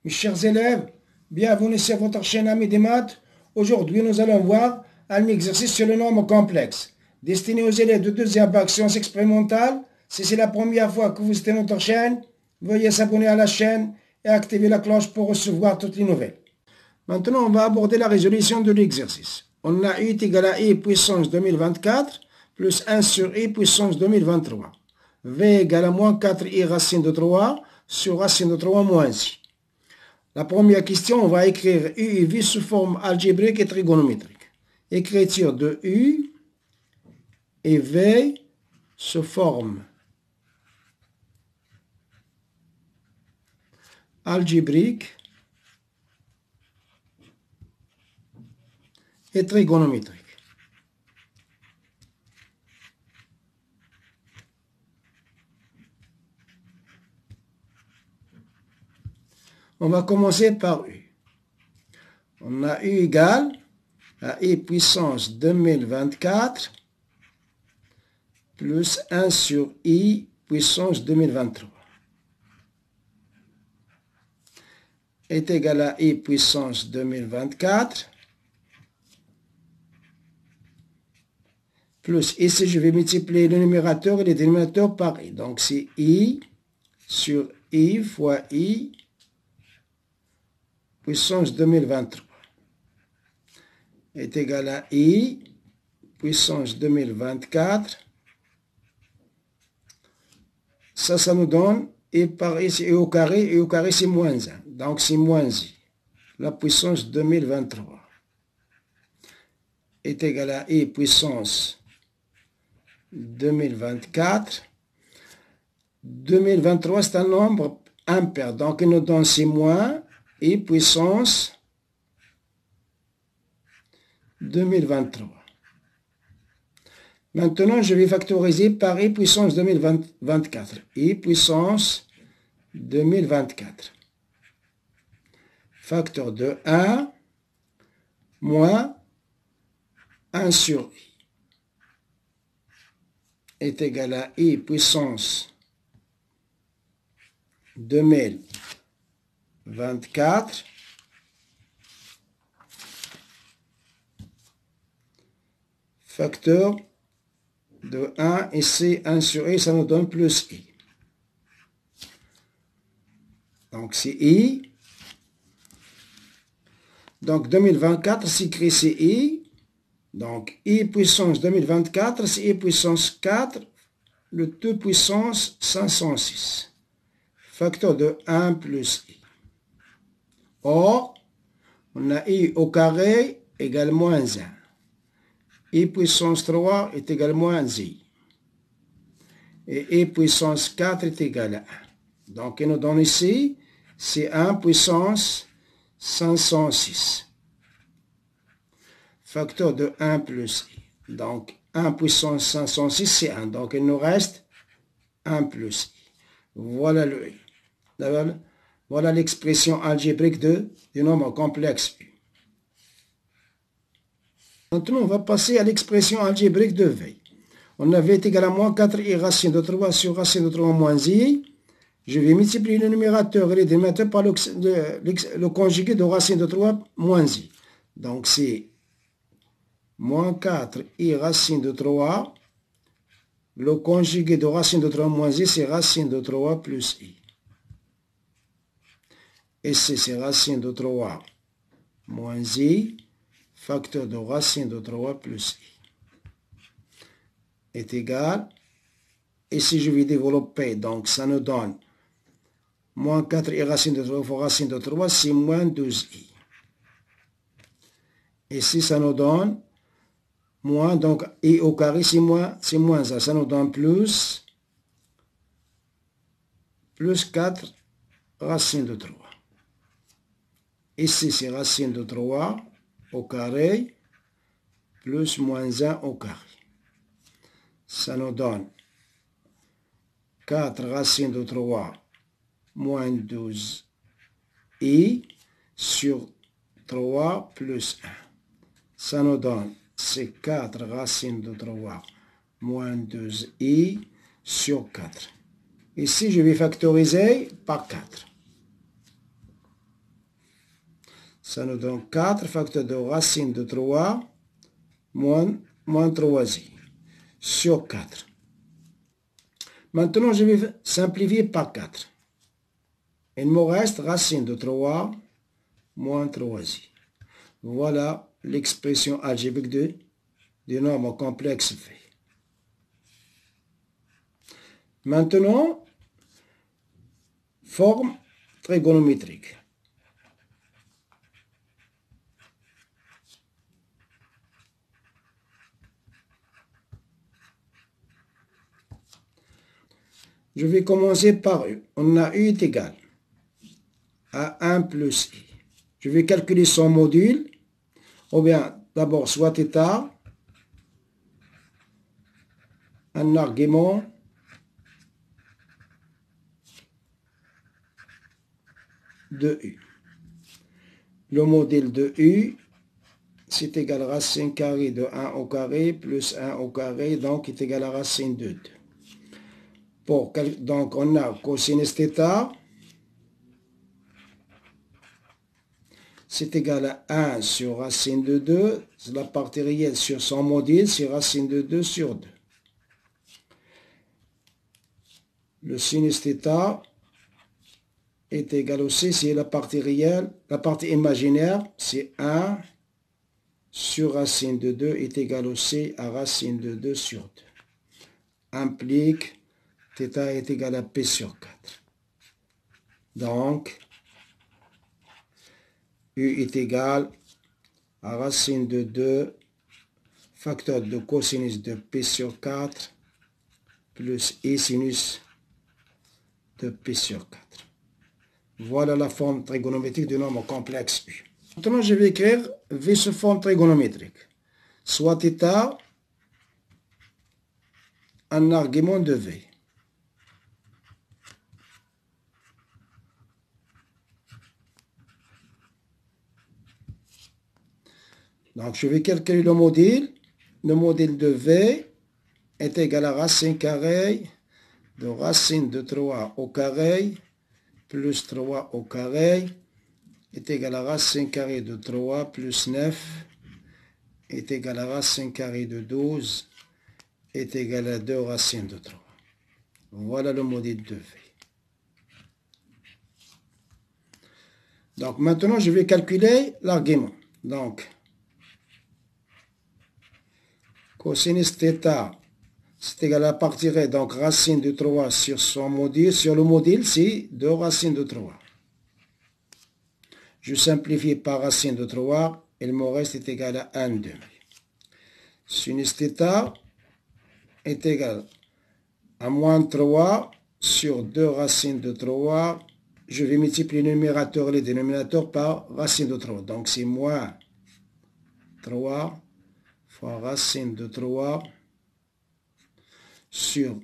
Mes chers élèves, bienvenue sur votre chaîne Ami des maths. Aujourd'hui, nous allons voir un exercice sur le nombre complexe, destiné aux élèves de deuxième bac sciences expérimentales. Si c'est la première fois que vous visitez notre chaîne, veuillez s'abonner à la chaîne et activer la cloche pour recevoir toutes les nouvelles. Maintenant, on va aborder la résolution de l'exercice. On a u est égal à i puissance 2024 plus 1 sur i puissance 2023. V égale à moins 4i racine de 3 sur racine de 3 moins i. La première question, on va écrire u et v sous forme algébrique et trigonométrique. Écriture de u et v sous forme algébrique et trigonométrique. On va commencer par u. On a u égale à i puissance 2024 plus 1 sur i puissance 2023 est égal à i puissance 2024 plus, ici je vais multiplier le numérateur et le dénominateur par i. Donc c'est i sur i fois i puissance 2023 est égal à i puissance 2024. Ça nous donne i par i, c'est i au carré c'est moins 1. Donc c'est moins i. La puissance 2023 est égal à i puissance 2024. 2023 c'est un nombre impair. Donc il nous donne c'est moins i puissance 2023. Maintenant, je vais factoriser par i puissance 2024. i puissance 2024. Facteur de 1 moins 1 sur i est égal à i puissance 2024 facteur de 1 ici 1 sur i, ça nous donne plus i. Donc c'est i. Donc 2024 s'écrit c'est i. Donc i puissance 2024 c'est i puissance 4 le tout puissance 506. Facteur de 1 plus i. Or, on a i au carré égale moins 1. i puissance 3 est égal à moins i. Et i puissance 4 est égal à 1. Donc, il nous donne ici, c'est 1 puissance 506. Facteur de 1 plus i. Donc, 1 puissance 506, c'est 1. Donc, il nous reste 1 plus i. Voilà le i. Voilà l'expression algébrique du nombre complexe u. Maintenant, on va passer à l'expression algébrique de v. On a v est égal à moins 4i racine de 3 sur racine de 3 moins i. Je vais multiplier le numérateur et le dénominateur par le conjugué de racine de 3 moins i. Donc, c'est moins 4i racine de 3. Le conjugué de racine de 3 moins i, c'est racine de 3 plus i. Ici, c'est racine de 3 moins i. Facteur de racine de 3 plus i est égal. Ici, je vais développer. Donc, ça nous donne moins 4i racine de 3 fois racine de 3, c'est moins 12i. Ici, ça nous donne moins, donc i au carré, c'est moins 1. Ça nous donne plus 4 racine de 3. Ici, c'est racine de 3 au carré plus moins 1 au carré. Ça nous donne 4 racine de 3 moins 12i sur 3 plus 1. Ça nous donne, c'est 4 racine de 3 moins 12i sur 4. Ici, je vais factoriser par 4. Ça nous donne 4 facteurs de racine de 3 moins 3i sur 4. Maintenant, je vais simplifier par 4. Il me reste racine de 3 moins 3i. Voilà l'expression algébrique du nombre complexe V. Maintenant, forme trigonométrique. Je vais commencer par U. On a U est égal à 1 plus I. Je vais calculer son module. Ou bien, d'abord, soit θ, un argument de U. Le modèle de U, c'est égal à racine carrée de 1 au carré plus 1 au carré, donc est égal à racine de 2. Donc, on a cosinus θ, c'est égal à 1 sur racine de 2, c'est la partie réelle sur son module, c'est racine de 2 sur 2. Le sinus θ est égal aussi, c'est la partie réelle, la partie imaginaire, c'est 1 sur racine de 2 est égal aussi à racine de 2 sur 2. Implique θ est égal à P sur 4. Donc, U est égal à racine de 2 facteur de cosinus de P sur 4 plus I sinus de P sur 4. Voilà la forme trigonométrique du nombre complexe U. Maintenant, je vais écrire V sous forme trigonométrique. Soit θ, un argument de V. Donc, je vais calculer le modèle. Le modèle de V est égal à racine carrée de racine de 3 au carré plus 3 au carré est égal à racine carrée de 3 plus 9 est égal à racine carrée de 12 est égal à 2 racines de 3. Voilà le modèle de V. Donc maintenant, je vais calculer l'argument. Donc, cosinus θ, c'est égal à la partie réelle, donc racine de 3 sur son module. Sur le module, c'est 2 racines de 3. Je simplifie par racine de 3, il me reste est égal à 1 demi. Sinus θ est égal à moins 3 sur 2 racines de 3. Je vais multiplier le numérateur et le dénominateur par racine de 3. Donc c'est moins 3 fois racine de 3 sur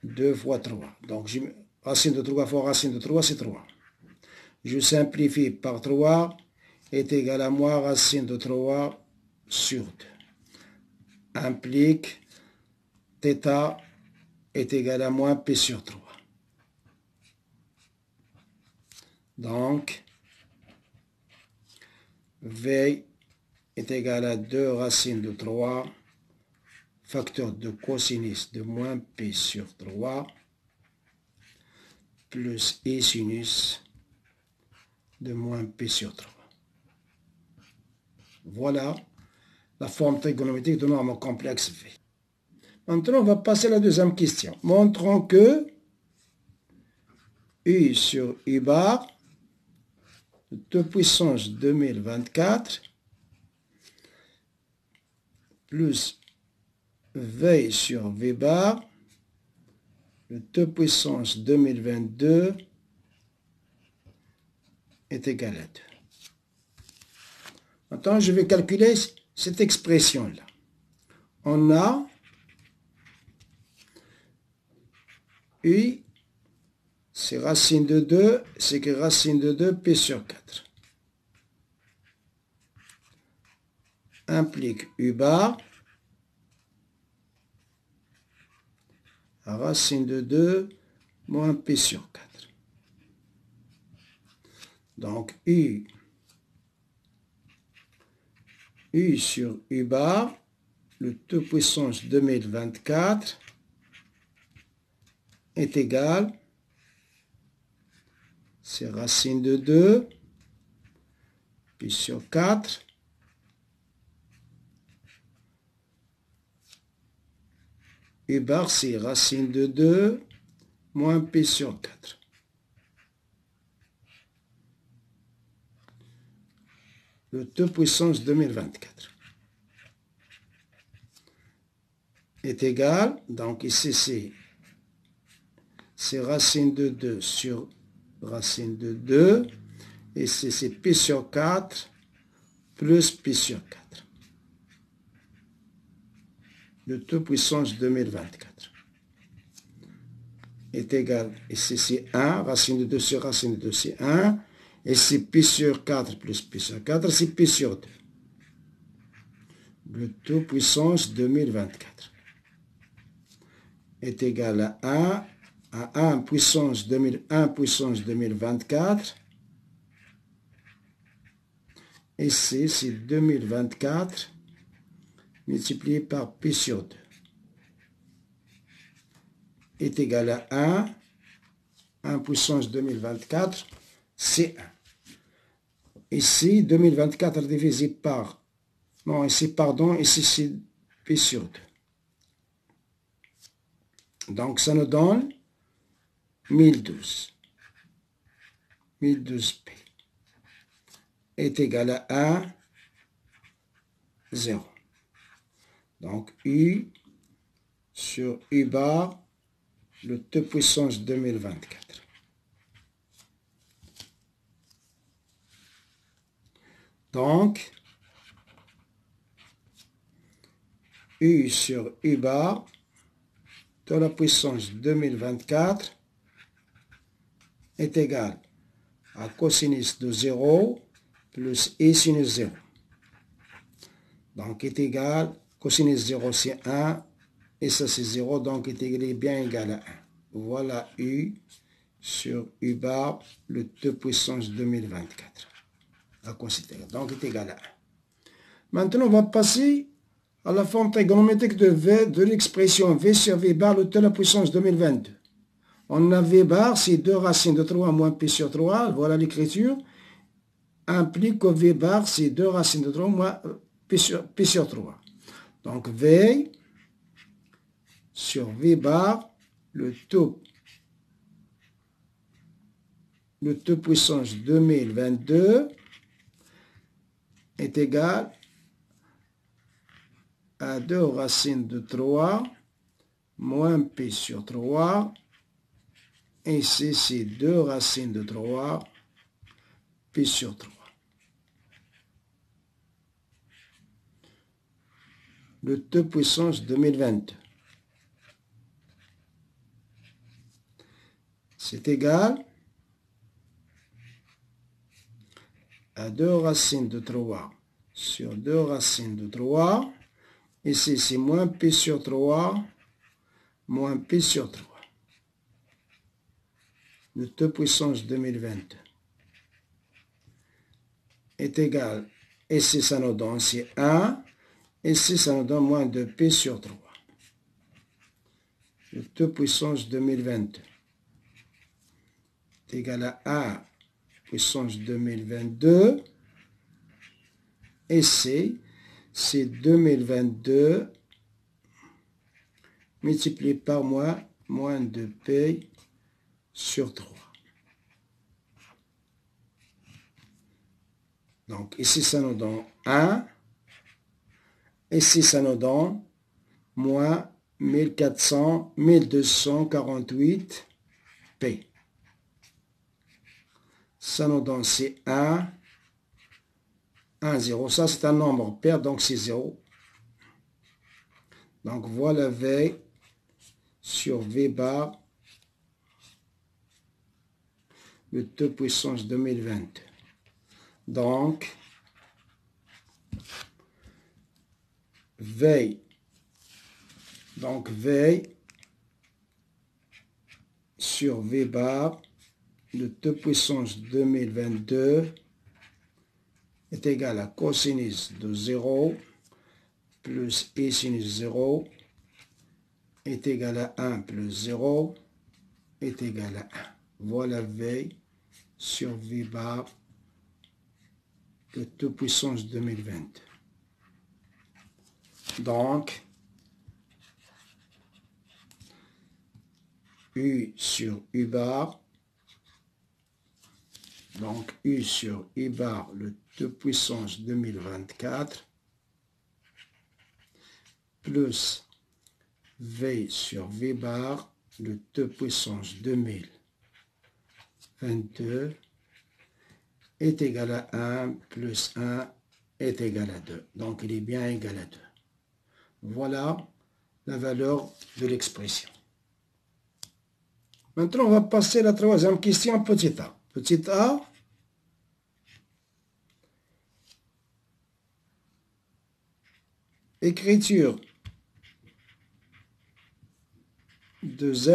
2 fois 3. Donc racine de 3 fois racine de 3, c'est 3. Je simplifie par 3 est égal à moins racine de 3 sur 2. Implique θ est égal à moins P sur 3. Donc, V est égal à 2 racines de 3, facteur de cosinus de moins P sur 3, plus I sinus de moins P sur 3. Voilà la forme trigonométrique de nombre complexe V. Maintenant, on va passer à la deuxième question. Montrons que U sur U bar de puissance 2024 plus V sur V bar de puissance 2022 est égal à 2. Maintenant, je vais calculer cette expression-là. On a U, c'est racine de 2, c'est que racine de 2, P sur 4. Implique U bar à racine de 2 moins P sur 4. Donc U U sur U bar, le T puissance 2024 est égal, c'est racine de 2, pi sur 4, U bar c'est racine de 2 moins pi sur 4. Le T puissance 2024 est égal, donc ici c'est racine de 2 sur racine de 2, et c'est pi sur 4 plus pi sur 4. Le T puissance 2024 est égal, ici c'est 1, racine de 2 sur racine de 2 c'est 1, et c'est pi sur 4 plus pi sur 4, c'est pi sur 2. Le T puissance 2024 est égal à 1 puissance 2024. Et c'est 2024 multiplié par pi sur 2 est égal à 1 puissance 2024, c'est 1. Ici, 2024 divisé par, non, ici, pardon, ici c'est pi sur 2. Donc, ça nous donne 1012. 1012p est égal à 0. Donc, U sur U bar, le T puissance 2024. Donc, U sur U bar de la puissance 2024 est égal à cosinus de 0 plus I sinus 0. Donc, est égal, cosinus 0 c'est 1, et ça c'est 0, donc est bien égal à 1. Voilà U sur U bar, le T puissance 2024. À considérer. Donc, est égal à 1. Maintenant, on va passer à la forme trigonométrique de V de l'expression V sur V bar, le T à la puissance 2022. On a V bar, c'est 2 racines de 3 moins pi sur 3. Voilà l'écriture. Implique que V bar, c'est 2 racines de 3 moins pi sur 3. Donc, V sur V bar, le T puissance 2022 est égal à 2 racines de 3 moins pi sur 3. Et ici, c'est 2 racines de 3 pi sur 3. Le T puissance 2022. C'est égal à 2 racines de 3 sur 2 racines de 3. Ici, c'est moins pi sur 3, moins pi sur 3. Le T puissance 2022 est égal, ici, ça nous donne, c'est 1, ici, ça nous donne moins de pi sur 3. Le T puissance 2022 est égal à 1 puissance 2022, et c'est 2022 multiplié par moins de pi sur 3. Donc ici ça nous donne 1, ici ça nous donne moins 1248 pi. Ça nous donne c'est 1, 0. Ça, c'est un nombre pair, donc c'est 0. Donc, voilà V sur V bar, le T puissance 2022. Donc, V sur V bar, le T puissance 2022 est égal à cosinus de 0 plus e sinus 0 est égal à 1 plus 0 est égal à 1. Voilà V sur V bar de 2 puissance 2022. Donc, U sur U bar, donc U sur U bar, le 2 puissance 2024, plus V sur V bar, le 2 puissance 2022, est égal à 1 plus 1 est égal à 2. Donc, il est bien égal à 2. Voilà la valeur de l'expression. Maintenant, on va passer à la troisième question, petit a. Petit a, écriture de Z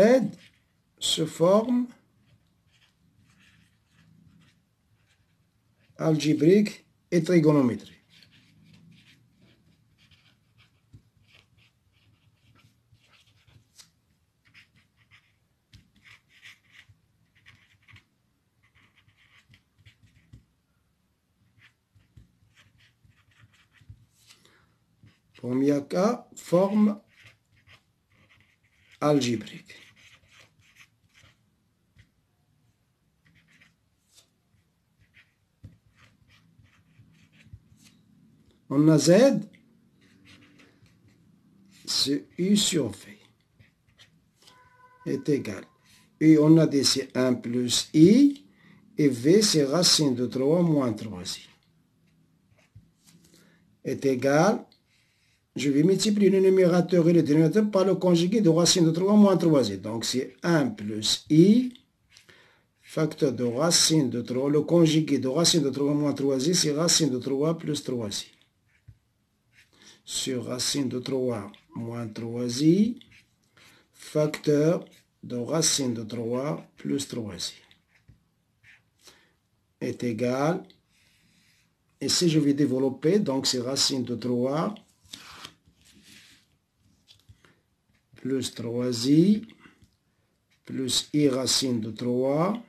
se forme algébrique et trigonométrique. Premier cas, forme algébrique. On a Z, c'est U sur V est égal. U, on a dit c'est 1 plus I, et V, c'est racine de 3 moins 3I. Est égal, je vais multiplier le numérateur et le dénominateur par le conjugué de racine de 3 moins 3I. Donc c'est 1 plus I, facteur de racine de 3, le conjugué de racine de 3 moins 3i, c'est racine de 3 plus 3i. Sur racine de 3 moins 3i, facteur de racine de 3 plus 3i. Est égal, et si je vais développer, donc c'est racine de 3 plus 3i, plus i racine de 3,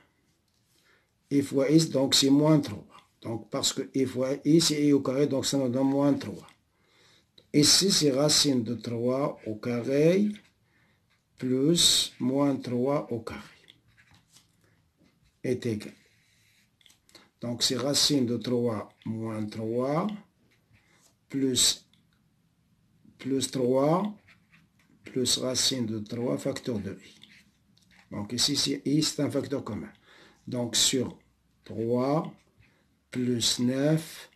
i fois i, donc c'est moins 3. Donc parce que i fois i, c'est i au carré, donc ça nous donne moins 3. Ici, c'est racine de 3 au carré, plus moins 3 au carré. Est égal. Donc c'est racine de 3 moins 3, plus 3, plus racine de 3, facteur de i. Donc ici, i, c'est un facteur commun. Donc sur 3 plus 9,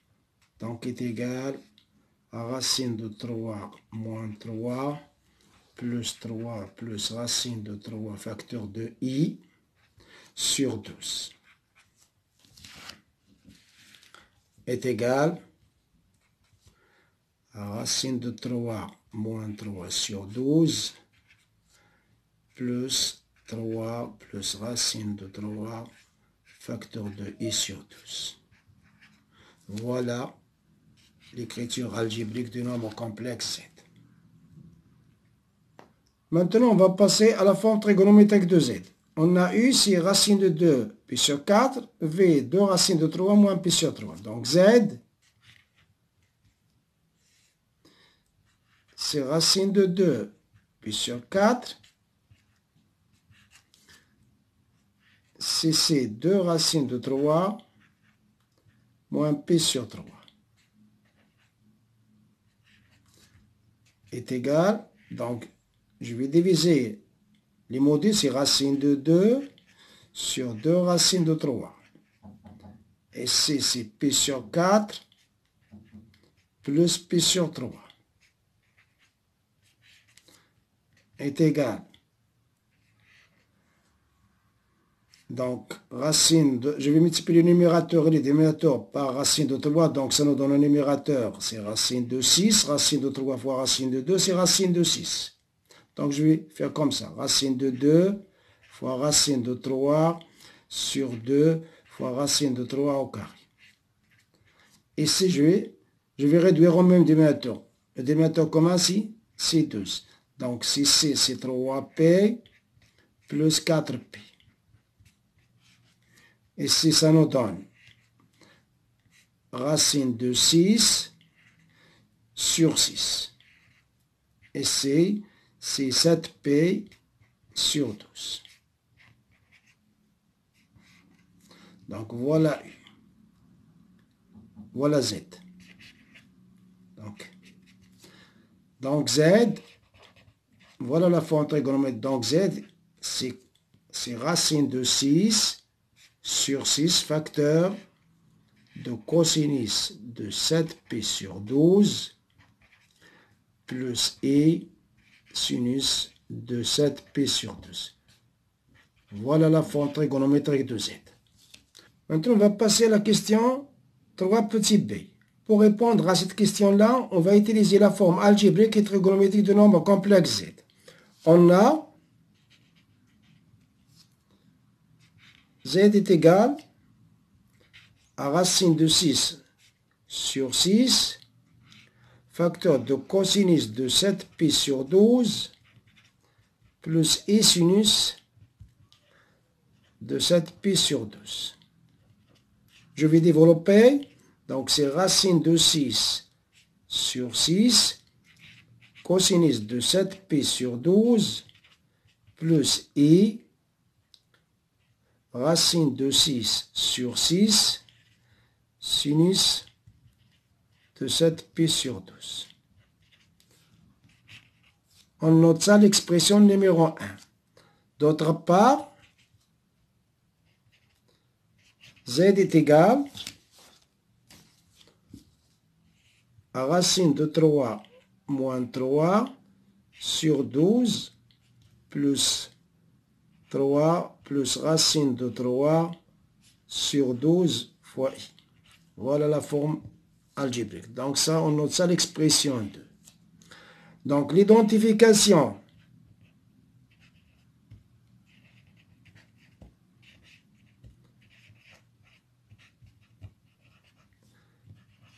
donc est égal à racine de 3 moins 3, plus 3 plus racine de 3 facteur de i sur 12. Est égal à racine de 3 moins 3 sur 12, plus 3 plus racine de 3 facteur de i sur 12. Voilà l'écriture algébrique du nombre complexe Z. Maintenant, on va passer à la forme trigonométrique de Z. On a U, c'est racine de 2 pi sur 4, V, 2 racines de 3 moins pi sur 3. Donc Z, c'est racine de 2 pi sur 4, c'est 2 racines de 3 moins pi sur 3. Est égal, donc je vais diviser les modules, c'est racine de 2 sur 2 racines de 3. Et c'est pi sur 4 plus pi sur 3. Est égal. Donc, racine de, je vais multiplier le numérateur et le dénominateur par racine de 3. Donc, ça nous donne un numérateur, c'est racine de 6. Racine de 3 fois racine de 2, c'est racine de 6. Donc, je vais faire comme ça. Racine de 2 fois racine de 3 sur 2 fois racine de 3 au carré. Ici, je vais réduire au même dénominateur. Le dénominateur commun ici, c'est 12. Donc, si C, c'est 3P plus 4P. Ici, ça nous donne racine de 6 sur 6. Ici, c'est 7P sur 12. Donc, voilà U. Voilà Z. Donc Z, voilà la forme trigonométrique. Donc Z, c'est racine de 6 sur 6 facteur de cosinus de 7P sur 12 plus I sinus de 7P sur 12. Voilà la forme trigonométrique de Z. Maintenant, on va passer à la question 3 petit b. Pour répondre à cette question-là, on va utiliser la forme algébrique et trigonométrique de nombres complexes Z. On a Z est égal à racine de 6 sur 6, facteur de cosinus de 7P sur 12, plus I sinus de 7P sur 12. Je vais développer, donc c'est racine de 6 sur 6, cosinus de 7P sur 12, plus I, racine de 6 sur 6, sinus de 7P sur 12. On note ça l'expression numéro 1. D'autre part, Z est égal à racine de 3 moins 3 sur 12 plus 3 plus racine de 3 sur 12 fois I. Voilà la forme algébrique. Donc ça, on note ça l'expression 2. Donc l'identification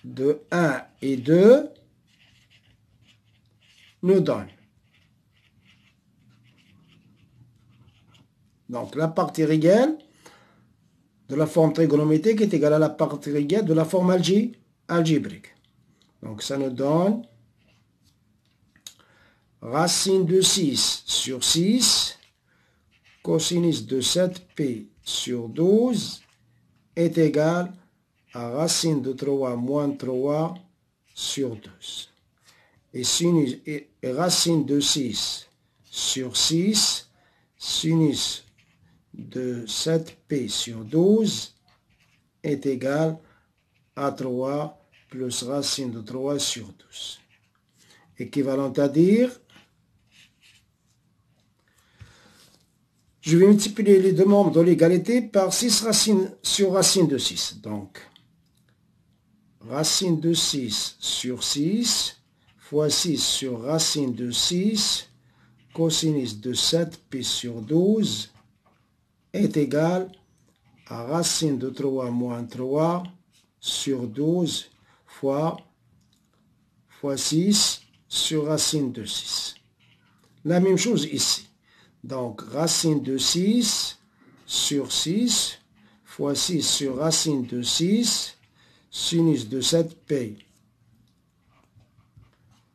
de 1 et 2 nous donne donc la partie réelle de la forme trigonométrique est égale à la partie réelle de la forme algébrique. Donc ça nous donne racine de 6 sur 6, cosinus de 7P sur 12 est égal à racine de 3 moins 3 sur 12. Et racine de 6 sur 6, sinus de 7P sur 12 est égal à 3 plus racine de 3 sur 12. Équivalent à dire, je vais multiplier les deux membres de l'égalité par 6 racines sur racine de 6. Donc, racine de 6 sur 6 fois 6 sur racine de 6 cosinus de 7P sur 12 est égal à racine de 3 moins 3 sur 12 fois 6 sur racine de 6. La même chose ici. Donc, racine de 6 sur 6 fois 6 sur racine de 6 sinus de 7P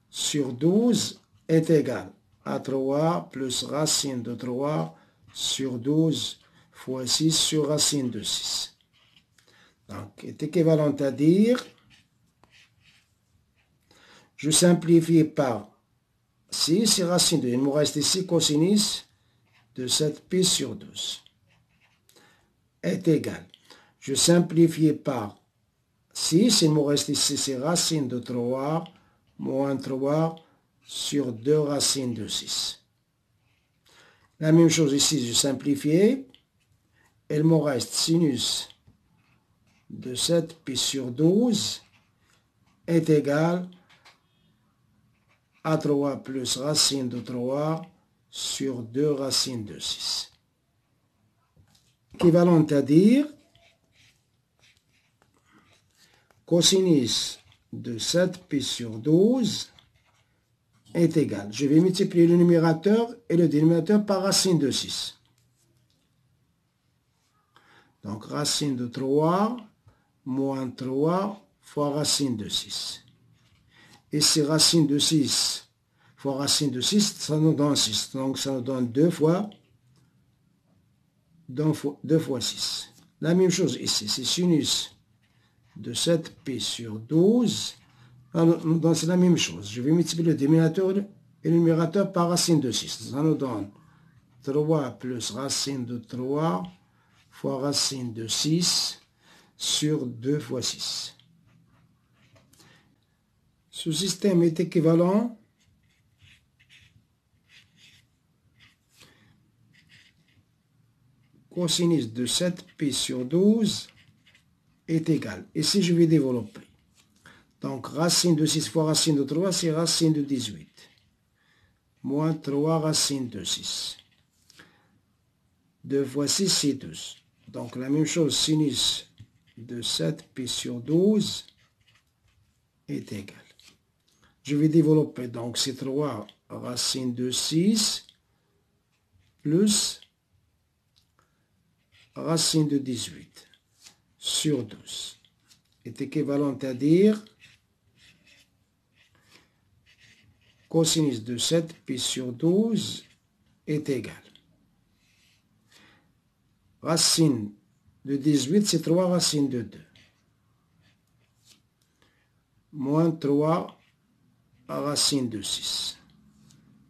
sur 12 est égal à 3 plus racine de 3 sur 12 fois 6 sur racine de 6. Donc, est équivalent à dire, je simplifie par 6 et racine de 2. Il me reste ici cosinus de 7P sur 12 est égal. Je simplifie par 6, il me reste ici, c'est racine de 3 moins 3 sur 2 racines de 6. La même chose ici, je simplifie. Il me reste sinus de 7P sur 12 est égal à 3 plus racine de 3 sur 2 racines de 6. Équivalent à dire, Cosinus de 7pi sur 12 est égal. Je vais multiplier le numérateur et le dénominateur par racine de 6. Donc, racine de 3 moins 3 fois racine de 6. Et c'est racine de 6 fois racine de 6, ça nous donne 6. Donc, ça nous donne 2 fois 6. La même chose ici, c'est sinus de 7pi sur 12. Donc, c'est la même chose. Je vais multiplier le dénominateur et le numérateur par racine de 6. Ça nous donne 3 plus racine de 3 fois racine de 6 sur 2 fois 6. Ce système est équivalent cosinus de 7pi sur 12 est égal. Ici, je vais développer. Donc, racine de 6 fois racine de 3, c'est racine de 18. Moins 3 racine de 6. 2 fois 6, c'est 12. Donc, la même chose, sinus de 7pi sur 12 est égal. Je vais développer. Donc, c'est 3 racine de 6 plus racine de 18 sur 12 est équivalent à dire cosinus de 7pi sur 12 est égal. Racine de 18, c'est 3 racine de 2. Moins 3 racine de 6.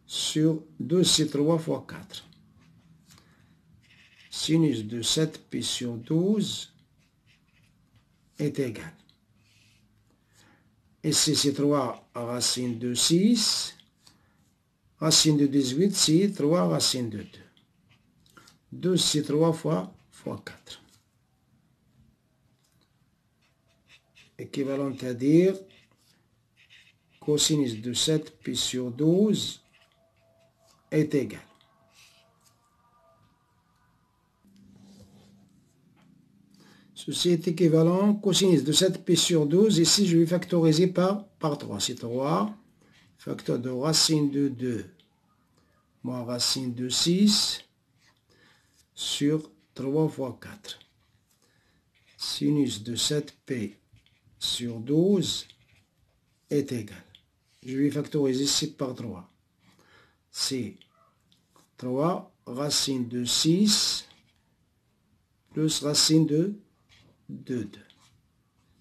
Sur 12, c'est 3 fois 4. Sinus de 7pi sur 12 est égal. Ici, c'est 3 racine de 6. Racine de 18, c'est 3 racine de 2. 12, c'est 3 fois 4. Équivalent à dire cosinus de 7pi sur 12 est égal. Ceci est équivalent cosinus de 7pi sur 12. Ici, je vais factoriser par 3. C'est 3 facteur de racine de 2 moins racine de 6 sur 3 fois 4. Sinus de 7pi sur 12 est égal. Je vais factoriser ici par 3. C'est 3 racine de 6 plus racine de 2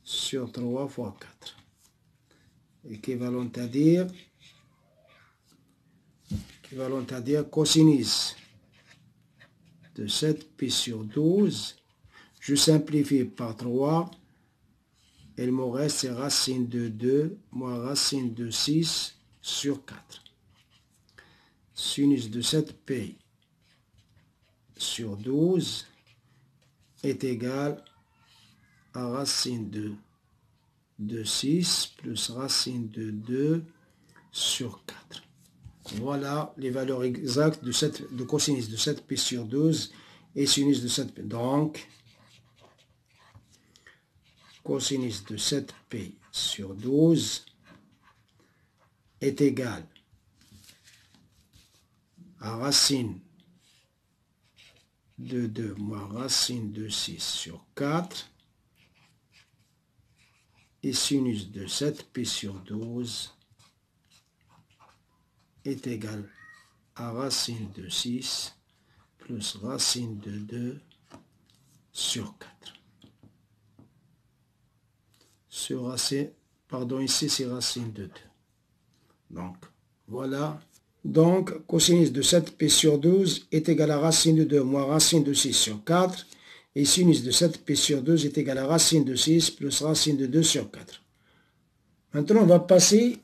sur 3 fois 4. Équivalent à dire cosinus de 7pi sur 12. Je simplifie par 3. Il me reste racine de 2 moins racine de 6 sur 4. Sinus de 7pi sur 12 est égal à racine de 6 plus racine de 2 sur 4. Voilà les valeurs exactes de cosinus de 7pi sur 12 et sinus de 7pi. Donc, cosinus de 7pi sur 12 est égal à racine de 2 moins racine de 6 sur 4 et sinus de 7pi sur 12 est égal à racine de 6 plus racine de 2 sur 4. Ici c'est racine de 2. Donc, voilà. Donc, cosinus de 7pi sur 12 est égal à racine de 2 moins racine de 6 sur 4. Et sinus de 7pi sur 12 est égal à racine de 6 plus racine de 2 sur 4. Maintenant, on va passer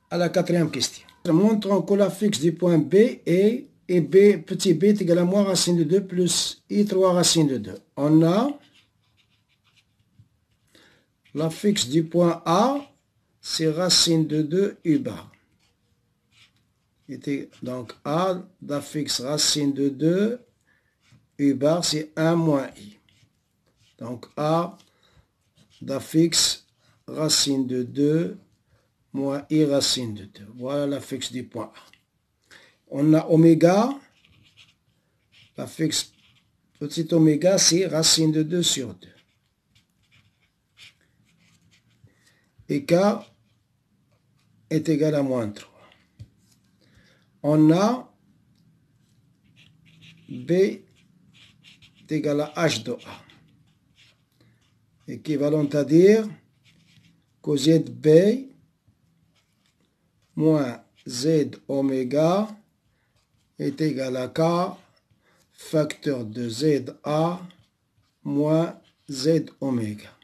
à la quatrième question. Montrons que la fixe du point B est et B, petit b est égal à moins racine de 2 plus I3 racine de 2. On a la fixe du point A, c'est racine de 2 U bar. Donc A, la fixe racine de 2 U bar, c'est 1 moins I. Donc A, la fixe racine de 2 moins I racine de 2. Voilà la fixe du point A. On a oméga. La fixe petit oméga, c'est racine de 2 sur 2. Et K est égal à moins 3. On a B est égal à H de A. Équivalent à dire que ZB moins Z oméga est égal à K facteur de ZA moins Z oméga.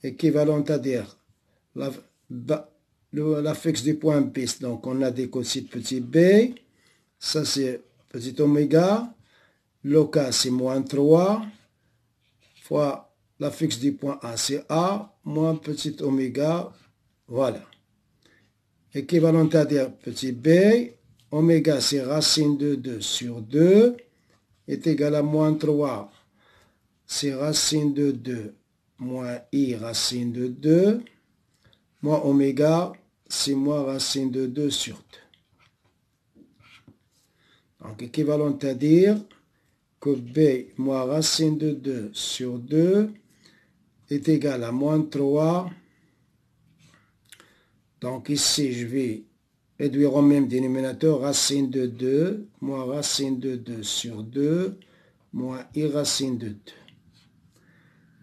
Équivalent à dire la fixe du point B. Donc on a des cosites petit b, ça c'est petit oméga, le K c'est moins 3, fois la fixe du point A c'est A, moins petit oméga, voilà. Équivalent à dire petit b, oméga c'est racine de 2 sur 2, est égal à moins 3, c'est racine de 2 moins I racine de 2, moins oméga, c'est moins racine de 2 sur 2. Donc, équivalent à dire que B moins racine de 2 sur 2 est égal à moins 3. Donc, ici, je vais réduire au même dénominateur racine de 2 moins racine de 2 sur 2 moins I racine de 2.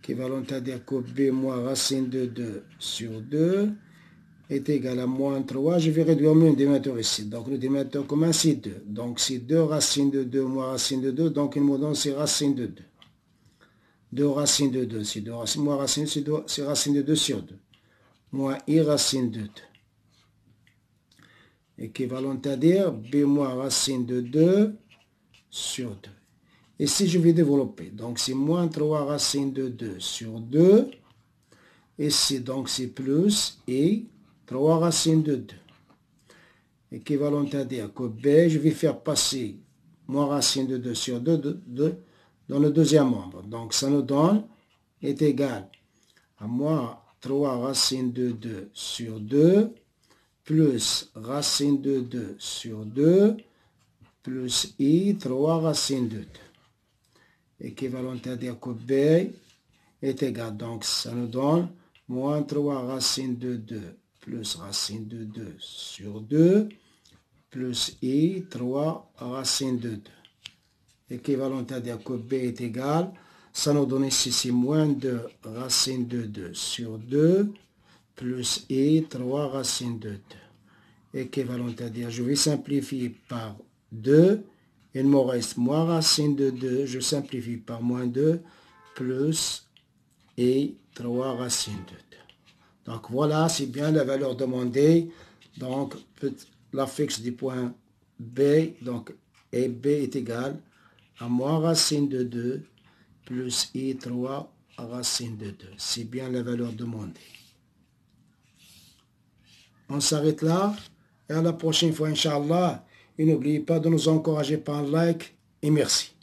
Équivalent à dire que B moins racine de 2 sur 2 est égal à moins 3. Je vais réduire mon dénominateur ici. Donc, le dénominateur commun, c'est 2. Donc, c'est 2 racine de 2 moins racine de 2. Donc, il me donne c'est racine de 2. 2 racine de 2, c'est 2 racine, moins racine, c'est racine de 2 sur 2. Moins I racine de 2. Équivalent à dire B moins racine de 2 sur 2. Ici, je vais développer. Donc, c'est moins 3 racine de 2 sur 2. Ici, donc, c'est plus I 3 racine de 2. Équivalent à dire que B, je vais faire passer moins racine de 2 sur 2 dans le deuxième membre. Donc, ça nous donne, est égal à moins 3 racine de 2 sur 2, plus racine de 2 sur 2, plus I 3 racine de 2. Équivalent à dire que B est égal. Donc, ça nous donne moins 3 racine de 2 plus racine de 2 sur 2 plus I 3 racine de 2. Équivalent à dire que B est égal. Ça nous donne ici c'est moins 2 racine de 2 sur 2 plus I 3 racine de 2. Équivalent à dire, je vais simplifier par 2. Il me reste moins racine de 2, je simplifie par moins 2, plus et 3 racine de 2. Donc voilà, c'est bien la valeur demandée. Donc la fixe du point B, donc et B est égal à moins racine de 2, plus I 3 racine de 2. C'est bien la valeur demandée. On s'arrête là. Et à la prochaine fois, Inch'Allah. Et n'oubliez pas de nous encourager par un like et merci.